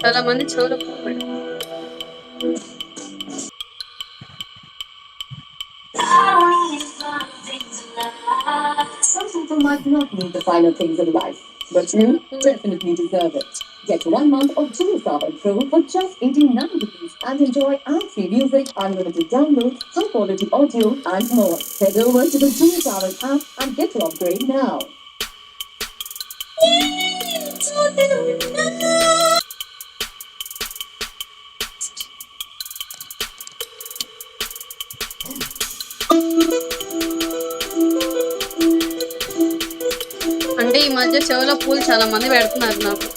చాలా మంది చెవులో పువ్వు పెడతారు. Some people might not need the finer things in life, but you definitely deserve it. Get 1 month of Jio Saavn Pro for just 89 rupees and enjoy ad-free music, unlimited downloads, high-quality audio, and more. Head over to the Jio Saavn app and get your upgrade now. అంటే ఈ మధ్య చెవులో పూలు చాలా మంది పెడుతున్నారు నాకు.